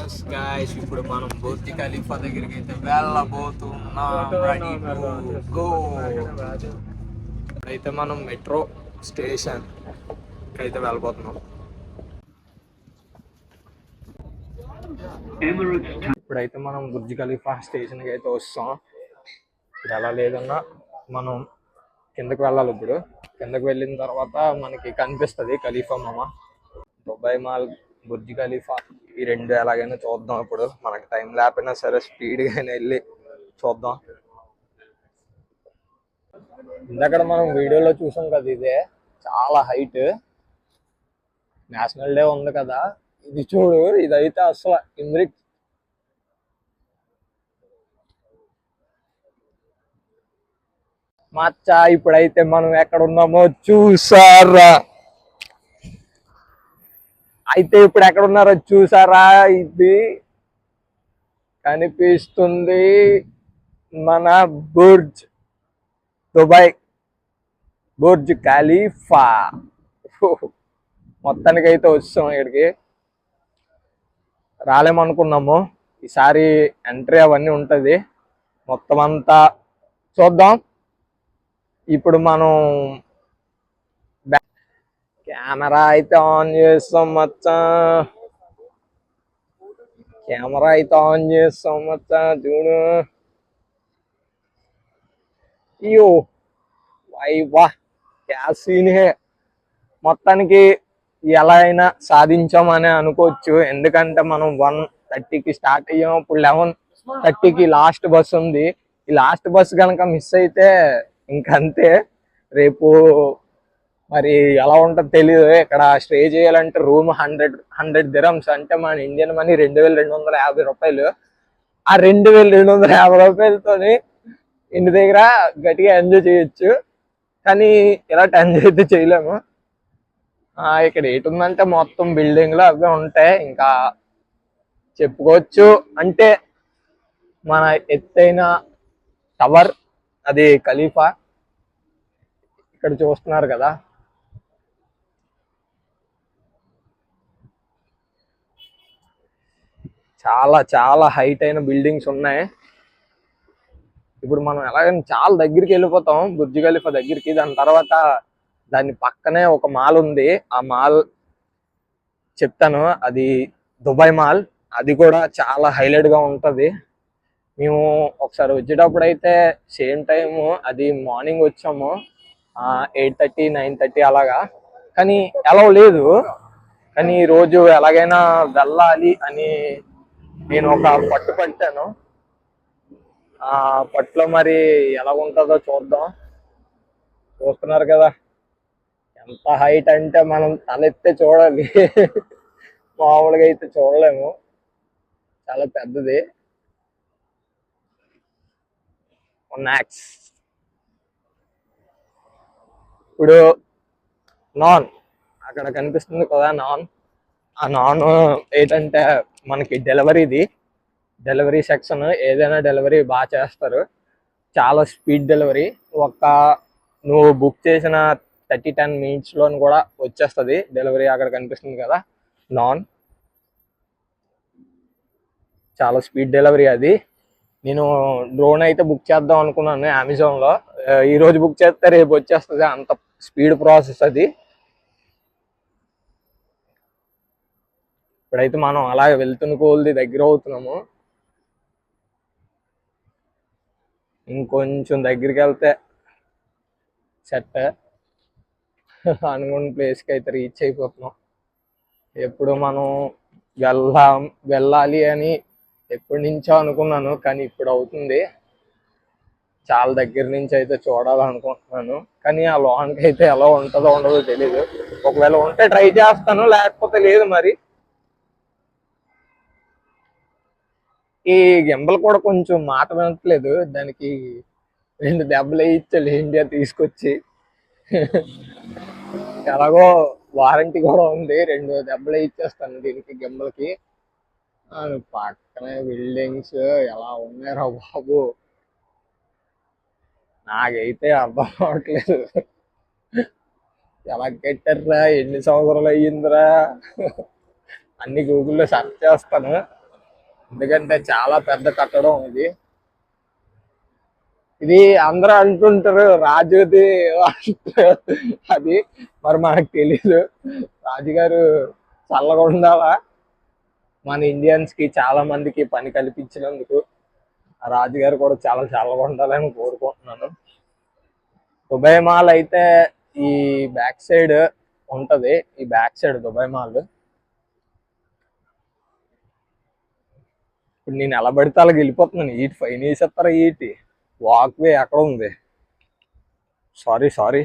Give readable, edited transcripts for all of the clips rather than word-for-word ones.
Yes guys, ఇప్పుడు మనం Burj Khalifa దగ్గరికి అయితే వెళ్ళబోతున్నాం. Ready to go. ఇప్పుడైతే మనం మెట్రో స్టేషన్ అయితే వెళ్ళబోతున్నాం. ఇప్పుడైతే మనం బుర్జ్ ఖలీఫా స్టేషన్కి అయితే వస్తాం. ఇప్పుడు ఎలా లేదన్నా మనం కిందకి వెళ్ళాలి. ఇప్పుడు కిందకి వెళ్ళిన తర్వాత మనకి కనిపిస్తుంది ఖలీఫా మామ, దుబాయ్ మాల్, బుర్జ్ ఖలీఫా. ఈ రెండు ఎలాగైనా చూద్దాం. ఇప్పుడు మనకి టైం లేకపోయినా సరే స్పీడ్గా వెళ్ళి చూద్దాం. ఇందాక మనం వీడియోలో చూసాం కదా, ఇదే చాలా హైట్. నేషనల్ డే ఉంది కదా, ఇది చూడు, ఇదైతే అసలు ఇమ్రిక్. మచ్చా ఇప్పుడైతే మనం ఎక్కడ ఉన్నామో చూసారా? అయితే ఇప్పుడు ఎక్కడ ఉన్నారో చూసారా? ఇది కనిపిస్తుంది మన బుర్జ్ దుబాయ్, బుర్జ్ ఖలీఫా. మొత్తానికి అయితే వచ్చాం. ఇక్కడికి రాలేమనుకున్నాము, ఈసారి ఎంట్రీ అవన్నీ ఉంటుంది, మొత్తం అంతా చూద్దాం. ఇప్పుడు మనం కెమెరా అయితే ఆన్ చేస్తాం మచ్చా, కెమెరా అయితే ఆన్ చేస్తాం మచ్చా. చూడు, అయ్యో వా క్యా సీన్ హే. మొత్తానికి ఎలా అయినా సాధించామని అనుకోవచ్చు, ఎందుకంటే మనం 1:30కి స్టార్ట్ అయ్యాం. ఇప్పుడు 11:30కి లాస్ట్ బస్ ఉంది. ఈ లాస్ట్ బస్ కనుక మిస్ అయితే ఇంకంతే. రేపు మరి ఎలా ఉంటుందో తెలియదు. ఇక్కడ స్టే చేయాలంటే రూమ్ 100 దిరమ్స్, అంటే మన ఇండియన్ మనీ 2250 రూపాయలు. ఆ 2250 రూపాయలతోని ఇంటి దగ్గర గట్టిగా ఎంజాయ్ చేయొచ్చు, కానీ ఇలాంటి ఎంజాయ్ అయితే చేయలేము. ఇక్కడ ఏటుందంటే మొత్తం బిల్డింగ్లు అవే ఉంటాయి. ఇంకా చెప్పుకోవచ్చు అంటే మన ఎత్తైన టవర్ అది ఖలీఫా. ఇక్కడ చూస్తున్నారు కదా, చాలా చాలా హైట్ అయిన బిల్డింగ్స్ ఉన్నాయి. ఇప్పుడు మనం ఎలాగైనా చాలా దగ్గరికి వెళ్ళిపోతాం బుర్జ్ ఖలీఫా దగ్గరికి. దాని తర్వాత దాని పక్కనే ఒక మాల్ ఉంది, ఆ మాల్ చెప్తాను, అది దుబాయ్ మాల్. అది కూడా చాలా హైలైట్ గా ఉంటది. మేము ఒకసారి వచ్చేటప్పుడు అయితే సేమ్ టైము, అది మార్నింగ్ వచ్చాము 8:30 9:30 అలాగా, కానీ ఎలా లేదు. కానీ ఈరోజు ఎలాగైనా వెళ్ళాలి అని నేను ఒక పట్టు పట్టాను. ఆ పట్టులో మరి ఎలా ఉంటుందో చూద్దాం. చూస్తున్నారు కదా ఎంత హైట్ అంటే మనం తలెత్తే చూడాలి. మామూలుగా అయితే చూడలేము, చాలా పెద్దది. నెక్స్ట్ ఇప్పుడు నాన్ అక్కడ కనిపిస్తుంది కదా, నాన్. ఆ నాన్ ఏంటంటే మనకి డెలివరీ సెక్షన్. ఏదైనా డెలివరీ బాగా చేస్తారు, చాలా స్పీడ్ డెలివరీ. నువ్వు బుక్ చేసిన 10 మినిట్స్లో కూడా వచ్చేస్తుంది డెలివరీ. అక్కడ కనిపిస్తుంది కదా నాన్, చాలా స్పీడ్ డెలివరీ అది. నేను డ్రోన్ అయితే బుక్ చేద్దాం అనుకున్నాను అమెజాన్లో. ఈరోజు బుక్ చేస్తే రేపు వచ్చేస్తుంది, అంత స్పీడ్ ప్రాసెస్ అది. ఇప్పుడైతే మనం అలాగే వెళ్తున్న కోల్ది దగ్గర అవుతున్నాము. ఇంకొంచెం దగ్గరికి వెళ్తే సెట్ అనుకున్న ప్లేస్కి అయితే రీచ్ అయిపోతున్నాం. ఎప్పుడు మనం వెళ్ళాలి అని ఎప్పటి నుంచో అనుకున్నాను, కానీ ఇప్పుడు అవుతుంది. చాలా దగ్గర నుంచి అయితే చూడాలనుకుంటున్నాను, కానీ ఆ లోన్కి అయితే ఎలా ఉంటుందో ఉండదో తెలీదు. ఒకవేళ ఉంటే ట్రై చేస్తాను, లేకపోతే లేదు. మరి ఈ గింబల్ కూడా కొంచెం మాట వినట్లేదు, దానికి 2 దెబ్బలు వేయించాలి ఇండియా తీసుకొచ్చి. ఎలాగో వారంటీ కూడా ఉంది, 2 దెబ్బలు వేయించేస్తాను దీనికి, గింబల్కి. పక్కనే బిల్డింగ్స్ ఎలా ఉన్నాయో బాబు, నాకైతే అర్థం అవట్లేదు. ఎలా కట్టారా, ఎన్ని సంవత్సరాలు అయ్యిందిరా, అన్ని గూగుల్లో సెర్చ్ చేస్తాను. ఎందుకంటే చాలా పెద్ద కట్టడం ఇది. ఇది అందరూ అంటుంటారు రాజుది అది, మరి మనకు తెలీదు. రాజుగారు చల్లగా ఉండాలా, మన ఇండియన్స్ కి చాలా మందికి పని కల్పించినందుకు ఆ రాజుగారు కూడా చాలా చల్లగా ఉండాలని కోరుకుంటున్నాను. దుబాయ్ మాల్ అయితే ఈ బ్యాక్ సైడ్ ఉంటది, ఈ బ్యాక్ సైడ్ దుబాయ్ మాల్. ఇప్పుడు నేను ఎలా పడితే అలాగ వెళ్ళిపోతున్నాను, ఈటి ఫైన్ వేసేస్తారా ఈటి. వాక్ వే ఎక్కడ ఉంది, సారీ సారీ.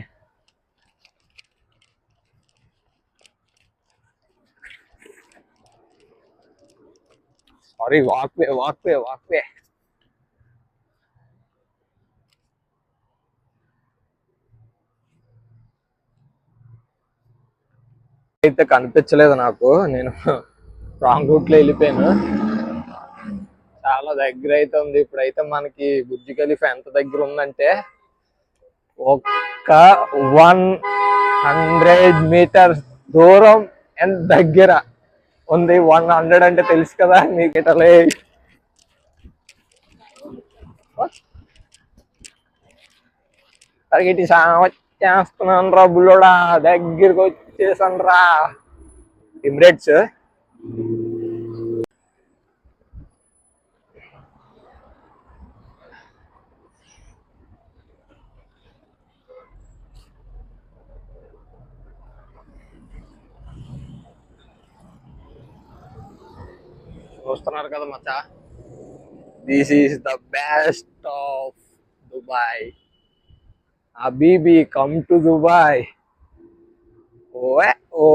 సారీ, వాక్ వే వాక్ వే వాక్ వే. అయితే కనిపించలేదు నాకు, నేను రాంగ్ రూట్ లో వెళ్ళిపోయాను. చాలా దగ్గర అయితే ఉంది. ఇప్పుడైతే మనకి బుర్జ్ ఖలీఫా ఎంత దగ్గర ఉందంటే ఒక్క 100 మీటర్స్ దూరం, ఎంత దగ్గర ఉంది. 100 అంటే తెలుసు కదా మీకు. ఇటలే పరిగెట్టి వచ్చేస్తున్నాను రా బుల్లోడా, దగ్గరికి వచ్చేసాను రా. ఎమిరేట్స్. చూస్తున్నారు కదా మచ్చా, this is the best of Dubai. హబీబీ కమ్ టు దుబాయ్. ఓ ఓ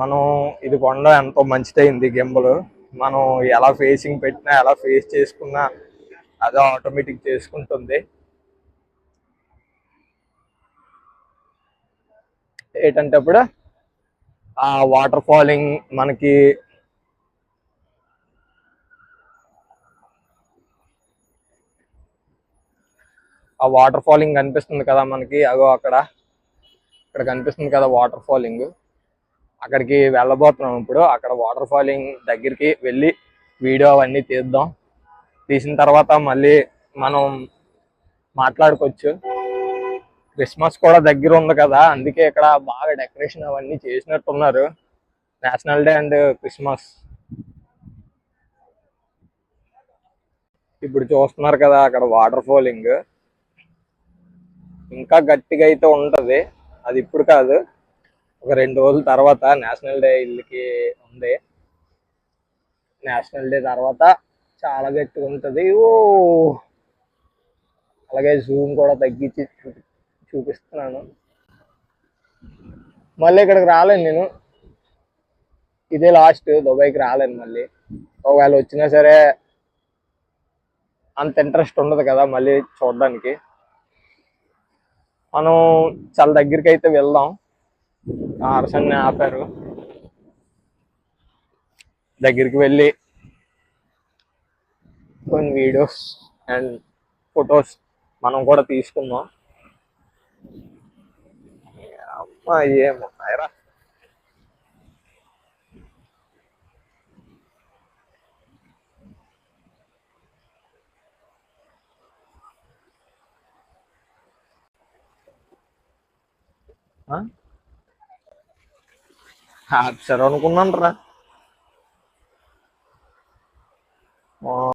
మనం ఇది కొండ ఎంతో మంచిదైంది గింబల్. మనం ఎలా ఫేసింగ్ పెట్టినా, ఎలా ఫేస్ చేసుకున్నా అదే ఆటోమేటిక్ చేసుకుంటుంది. ఏంటంటే అప్పుడు ఆ వాటర్ ఫాలింగ్ మనకి ఆ వాటర్ ఫాలింగ్ కనిపిస్తుంది కదా మనకి, అగో అక్కడ ఇక్కడ కనిపిస్తుంది కదా వాటర్ ఫాలింగ్. అక్కడికి వెళ్ళబోతున్నాం ఇప్పుడు. అక్కడ వాటర్ ఫాలింగ్ దగ్గరికి వెళ్ళి వీడియో అవన్నీ తీద్దాం. తీసిన తర్వాత మళ్ళీ మనం మాట్లాడుకోవచ్చు. క్రిస్మస్ కూడా దగ్గర ఉంది కదా, అందుకే ఇక్కడ బాగా డెకరేషన్ అవన్నీ చేసినట్టున్నారు. National day and Christmas. ఇప్పుడు చూస్తున్నారు కదా అక్కడ వాటర్ ఫాలింగ్. ఇంకా గట్టిగా అయితే ఉంటది, అది ఇప్పుడు కాదు, ఒక 2 రోజుల తర్వాత. నేషనల్ డే ఇల్లుకి ఉంది, నేషనల్ డే తర్వాత చాలా గట్టిగా ఉంటది. ఓ అలాగే జూమ్ కూడా తగ్గించి చూపిస్తున్నాను. మళ్ళీ ఇక్కడికి రాలేను నేను, ఇదే లాస్ట్. దుబాయ్కి రాలేను మళ్ళీ. ఒకవేళ వచ్చినా సరే అంత ఇంట్రెస్ట్ ఉండదు కదా మళ్ళీ చూడడానికి. మనం చాలా దగ్గరికి అయితే వెళ్దాం. అరసన్ని ఆపారు, దగ్గరికి వెళ్ళి కొన్ని వీడియోస్ అండ్ ఫొటోస్ మనం కూడా తీసుకుందాం. అమ్మా ఏమున్నాయిరా. సరే అనుకున్నాను రా.